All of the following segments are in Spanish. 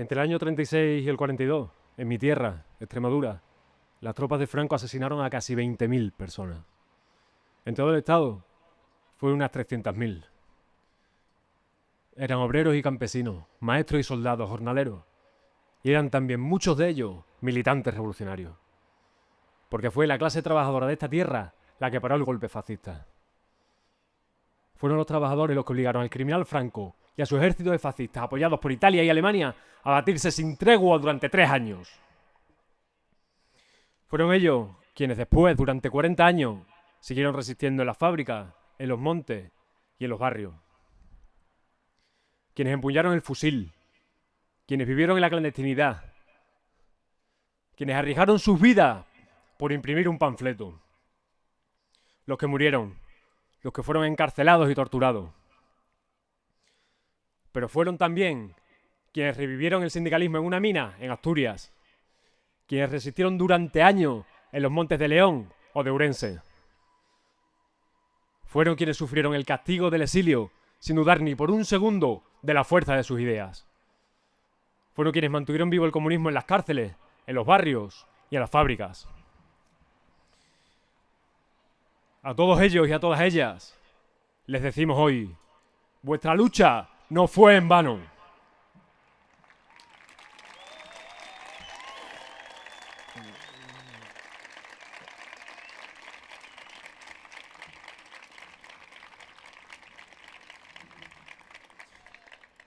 Entre el año 36 y el 42, en mi tierra, Extremadura, las tropas de Franco asesinaron a casi 20.000 personas. En todo el estado, fueron unas 300.000. Eran obreros y campesinos, maestros y soldados, jornaleros. Y eran también muchos de ellos militantes revolucionarios. Porque fue la clase trabajadora de esta tierra la que paró el golpe fascista. Fueron los trabajadores los que obligaron al criminal Franco y a su ejército de fascistas, apoyados por Italia y Alemania, a batirse sin tregua durante 3 años. Fueron ellos quienes después, durante 40 años, siguieron resistiendo en las fábricas, en los montes y en los barrios. Quienes empuñaron el fusil, quienes vivieron en la clandestinidad, quienes arriesgaron sus vidas por imprimir un panfleto. Los que murieron, los que fueron encarcelados y torturados. Pero fueron también quienes revivieron el sindicalismo en una mina en Asturias, quienes resistieron durante años en los montes de León o de Ourense. Fueron quienes sufrieron el castigo del exilio sin dudar ni por un segundo de la fuerza de sus ideas. Fueron quienes mantuvieron vivo el comunismo en las cárceles, en los barrios y en las fábricas. A todos ellos y a todas ellas les decimos hoy: vuestra lucha no fue en vano.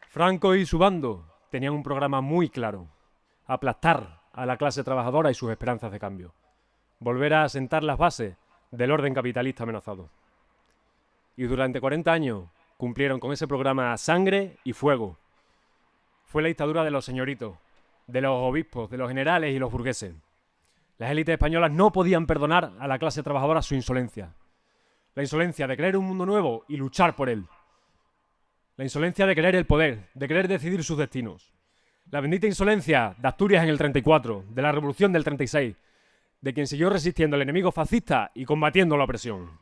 Franco y su bando tenían un programa muy claro: aplastar a la clase trabajadora y sus esperanzas de cambio, volver a asentar las bases del orden capitalista amenazado. Y durante 40 años cumplieron con ese programa a sangre y fuego. Fue la dictadura de los señoritos, de los obispos, de los generales y los burgueses. Las élites españolas no podían perdonar a la clase trabajadora su insolencia. La insolencia de querer un mundo nuevo y luchar por él. La insolencia de querer el poder, de querer decidir sus destinos. La bendita insolencia de Asturias en el 34, de la Revolución del 36, de quien siguió resistiendo al enemigo fascista y combatiendo la opresión.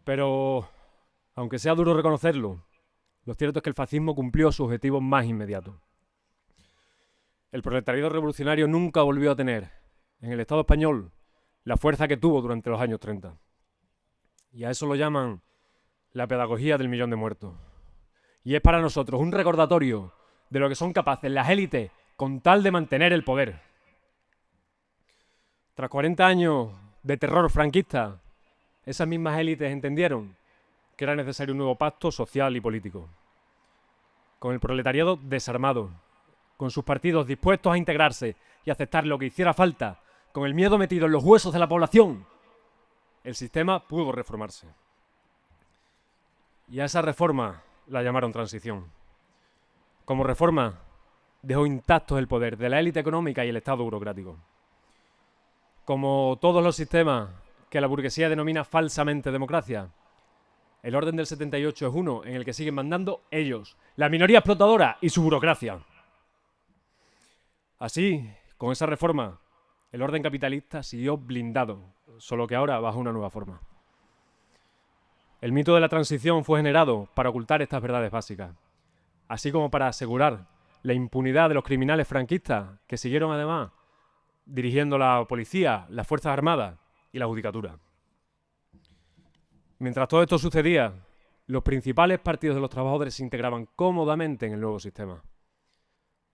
Pero, aunque sea duro reconocerlo, lo cierto es que el fascismo cumplió su objetivo más inmediato. El proletariado revolucionario nunca volvió a tener, en el Estado español, la fuerza que tuvo durante los años 30. Y a eso lo llaman la pedagogía del millón de muertos. Y es para nosotros un recordatorio de lo que son capaces las élites con tal de mantener el poder. Tras 40 años de terror franquista, esas mismas élites entendieron que era necesario un nuevo pacto social y político. Con el proletariado desarmado, con sus partidos dispuestos a integrarse y aceptar lo que hiciera falta, con el miedo metido en los huesos de la población, el sistema pudo reformarse. Y a esa reforma la llamaron transición. Como reforma, dejó intactos el poder de la élite económica y el Estado burocrático. Como todos los sistemas que la burguesía denomina falsamente democracia, el orden del 78 es uno en el que siguen mandando ellos, la minoría explotadora y su burocracia. Así, con esa reforma, el orden capitalista siguió blindado, solo que ahora bajo una nueva forma. El mito de la transición fue generado para ocultar estas verdades básicas, así como para asegurar la impunidad de los criminales franquistas que siguieron además dirigiendo la policía, las Fuerzas Armadas y la judicatura. Mientras todo esto sucedía, los principales partidos de los trabajadores se integraban cómodamente en el nuevo sistema.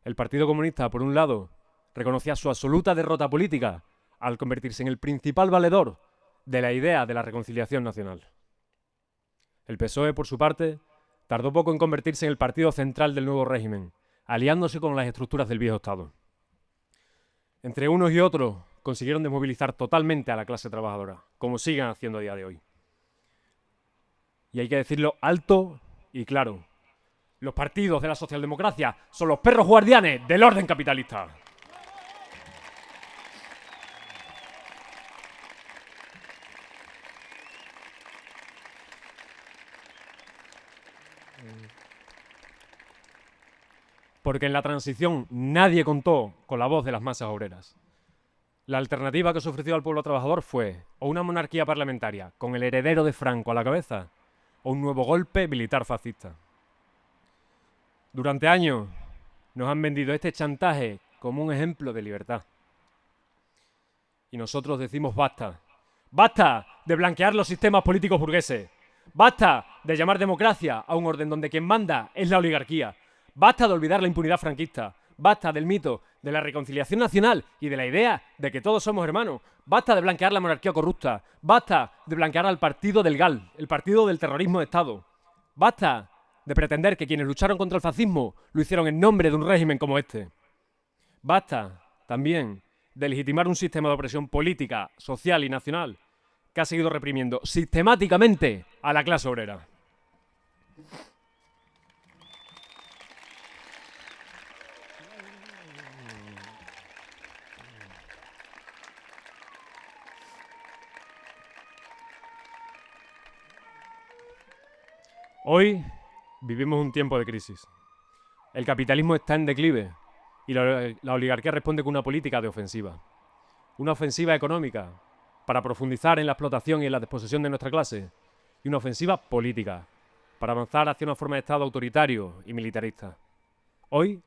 El Partido Comunista, por un lado, reconocía su absoluta derrota política al convertirse en el principal valedor de la idea de la reconciliación nacional. El PSOE, por su parte, tardó poco en convertirse en el partido central del nuevo régimen, aliándose con las estructuras del viejo Estado. Entre unos y otros consiguieron desmovilizar totalmente a la clase trabajadora, como siguen haciendo a día de hoy. Y hay que decirlo alto y claro: los partidos de la socialdemocracia son los perros guardianes del orden capitalista. Porque en la transición nadie contó con la voz de las masas obreras. La alternativa que se ofreció al pueblo trabajador fue o una monarquía parlamentaria con el heredero de Franco a la cabeza, o un nuevo golpe militar fascista. Durante años nos han vendido este chantaje como un ejemplo de libertad. Y nosotros decimos basta. Basta de blanquear los sistemas políticos burgueses. Basta de llamar democracia a un orden donde quien manda es la oligarquía. Basta de olvidar la impunidad franquista. Basta del mito de la reconciliación nacional y de la idea de que todos somos hermanos. Basta de blanquear la monarquía corrupta. Basta de blanquear al partido del GAL, el partido del terrorismo de Estado. Basta de pretender que quienes lucharon contra el fascismo lo hicieron en nombre de un régimen como este. Basta también de legitimar un sistema de opresión política, social y nacional que ha seguido reprimiendo sistemáticamente a la clase obrera. Hoy vivimos un tiempo de crisis. El capitalismo está en declive y la oligarquía responde con una política de ofensiva. Una ofensiva económica para profundizar en la explotación y en la desposesión de nuestra clase, y una ofensiva política para avanzar hacia una forma de Estado autoritario y militarista. Hoy,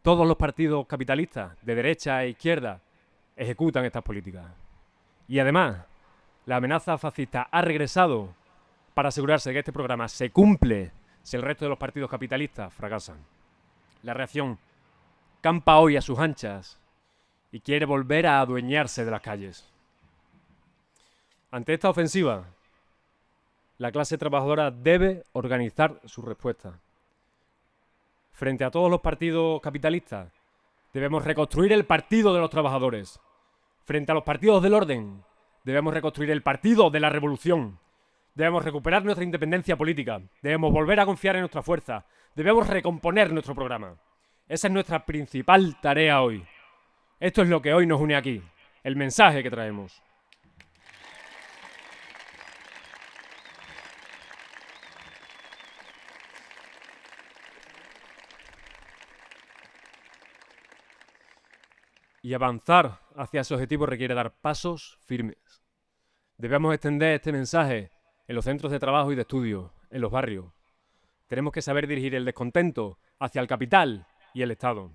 todos los partidos capitalistas, de derecha e izquierda, ejecutan estas políticas. Y además, la amenaza fascista ha regresado para asegurarse de que este programa se cumple si el resto de los partidos capitalistas fracasan. La reacción campa hoy a sus anchas y quiere volver a adueñarse de las calles. Ante esta ofensiva, la clase trabajadora debe organizar su respuesta. Frente a todos los partidos capitalistas, debemos reconstruir el partido de los trabajadores. Frente a los partidos del orden, debemos reconstruir el partido de la revolución. Debemos recuperar nuestra independencia política. Debemos volver a confiar en nuestra fuerza. Debemos recomponer nuestro programa. Esa es nuestra principal tarea hoy. Esto es lo que hoy nos une aquí, el mensaje que traemos. Y avanzar hacia ese objetivo requiere dar pasos firmes. Debemos extender este mensaje en los centros de trabajo y de estudio, en los barrios. Tenemos que saber dirigir el descontento hacia el capital y el Estado.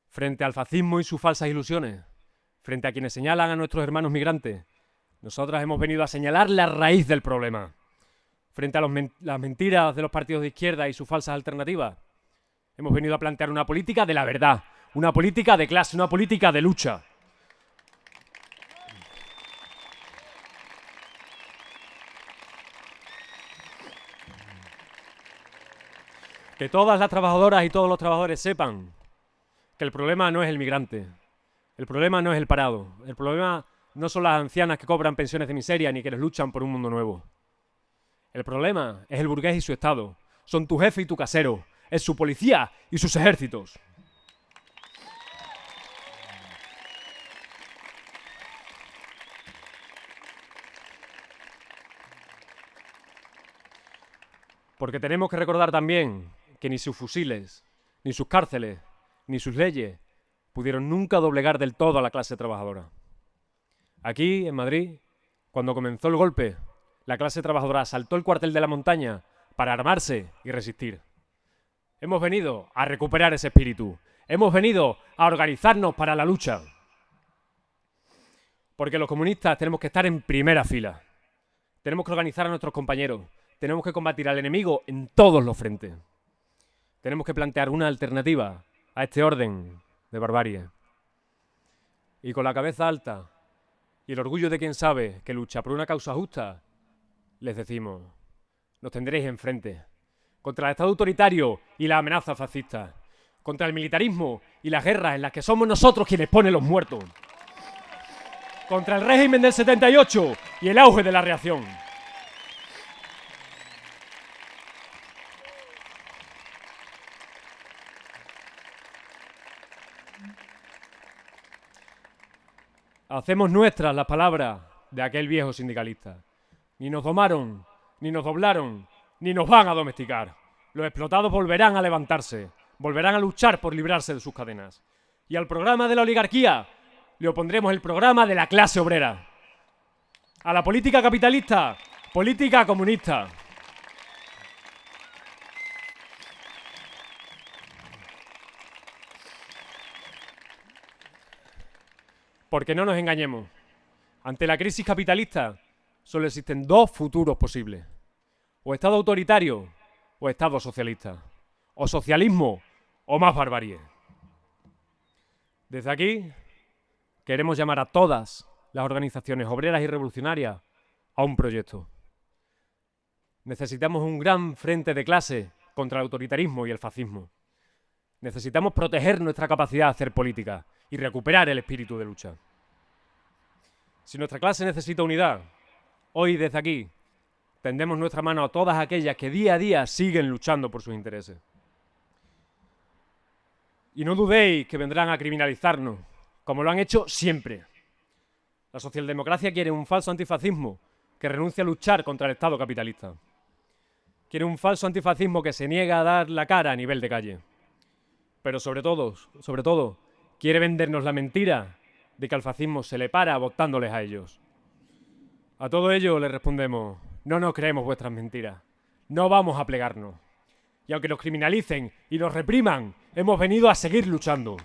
Frente al fascismo y sus falsas ilusiones, frente a quienes señalan a nuestros hermanos migrantes, nosotras hemos venido a señalar la raíz del problema. Frente a las mentiras de los partidos de izquierda y sus falsas alternativas, hemos venido a plantear una política de la verdad, una política de clase, una política de lucha. Que todas las trabajadoras y todos los trabajadores sepan que el problema no es el migrante, el problema no es el parado, el problema no son las ancianas que cobran pensiones de miseria ni quienes luchan por un mundo nuevo. El problema es el burgués y su Estado, son tu jefe y tu casero, es su policía y sus ejércitos. Porque tenemos que recordar también que ni sus fusiles, ni sus cárceles, ni sus leyes pudieron nunca doblegar del todo a la clase trabajadora. Aquí, en Madrid, cuando comenzó el golpe, la clase trabajadora asaltó el cuartel de la Montaña para armarse y resistir. Hemos venido a recuperar ese espíritu. Hemos venido a organizarnos para la lucha. Porque los comunistas tenemos que estar en primera fila. Tenemos que organizar a nuestros compañeros. Tenemos que combatir al enemigo en todos los frentes. Tenemos que plantear una alternativa a este orden de barbarie. Y con la cabeza alta y el orgullo de quien sabe que lucha por una causa justa, les decimos, nos tendréis enfrente. Contra el Estado autoritario y la amenaza fascista. Contra el militarismo y las guerras en las que somos nosotros quienes ponen los muertos. Contra el régimen del 78 y el auge de la reacción. Hacemos nuestras las palabras de aquel viejo sindicalista. Ni nos domaron, ni nos doblaron, ni nos van a domesticar. Los explotados volverán a levantarse, volverán a luchar por librarse de sus cadenas. Y al programa de la oligarquía le opondremos el programa de la clase obrera. A la política capitalista, política comunista. Porque no nos engañemos. Ante la crisis capitalista solo existen dos futuros posibles. O Estado autoritario o Estado socialista. O socialismo o más barbarie. Desde aquí queremos llamar a todas las organizaciones obreras y revolucionarias a un proyecto. Necesitamos un gran frente de clase contra el autoritarismo y el fascismo. Necesitamos proteger nuestra capacidad de hacer política y recuperar el espíritu de lucha. Si nuestra clase necesita unidad, hoy desde aquí tendemos nuestra mano a todas aquellas que día a día siguen luchando por sus intereses. Y no dudéis que vendrán a criminalizarnos, como lo han hecho siempre. La socialdemocracia quiere un falso antifascismo que renuncia a luchar contra el Estado capitalista. Quiere un falso antifascismo que se niega a dar la cara a nivel de calle. Pero sobre todo, quiere vendernos la mentira de que al fascismo se le para votándoles a ellos. A todo ello le respondemos: no nos creemos vuestras mentiras, no vamos a plegarnos. Y aunque nos criminalicen y nos repriman, hemos venido a seguir luchando.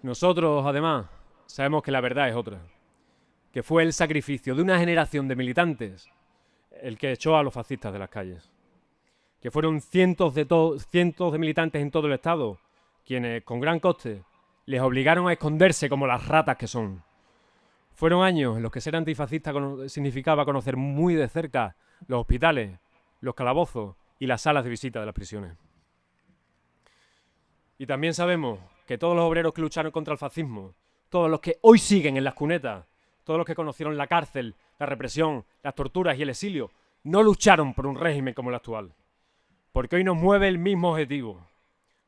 Nosotros, además, sabemos que la verdad es otra, que fue el sacrificio de una generación de militantes el que echó a los fascistas de las calles, que fueron cientos de militantes en todo el Estado quienes, con gran coste, les obligaron a esconderse como las ratas que son. Fueron años en los que ser antifascista significaba conocer muy de cerca los hospitales, los calabozos y las salas de visita de las prisiones. Y también sabemos que todos los obreros que lucharon contra el fascismo, todos los que hoy siguen en las cunetas, todos los que conocieron la cárcel, la represión, las torturas y el exilio, no lucharon por un régimen como el actual. Porque hoy nos mueve el mismo objetivo: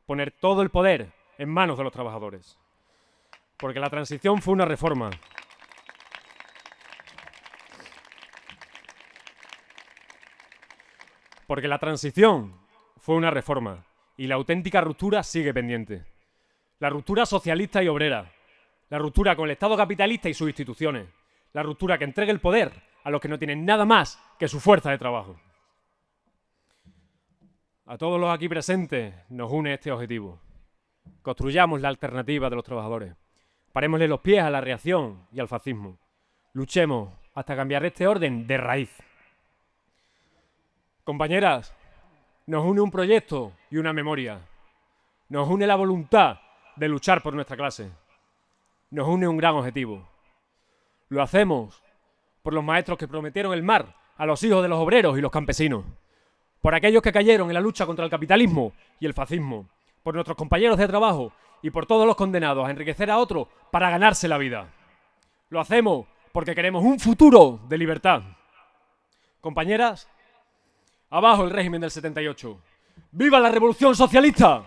poner todo el poder en manos de los trabajadores. Porque la transición fue una reforma. Porque la transición fue una reforma y la auténtica ruptura sigue pendiente. La ruptura socialista y obrera. La ruptura con el Estado capitalista y sus instituciones. La ruptura que entregue el poder a los que no tienen nada más que su fuerza de trabajo. A todos los aquí presentes nos une este objetivo. Construyamos la alternativa de los trabajadores. Parémosle los pies a la reacción y al fascismo. Luchemos hasta cambiar este orden de raíz. Compañeras, nos une un proyecto y una memoria. Nos une la voluntad de luchar por nuestra clase. Nos une un gran objetivo. Lo hacemos por los maestros que prometieron el mar a los hijos de los obreros y los campesinos. Por aquellos que cayeron en la lucha contra el capitalismo y el fascismo. Por nuestros compañeros de trabajo y por todos los condenados a enriquecer a otros para ganarse la vida. Lo hacemos porque queremos un futuro de libertad. Compañeras, abajo el régimen del 78. ¡Viva la revolución socialista!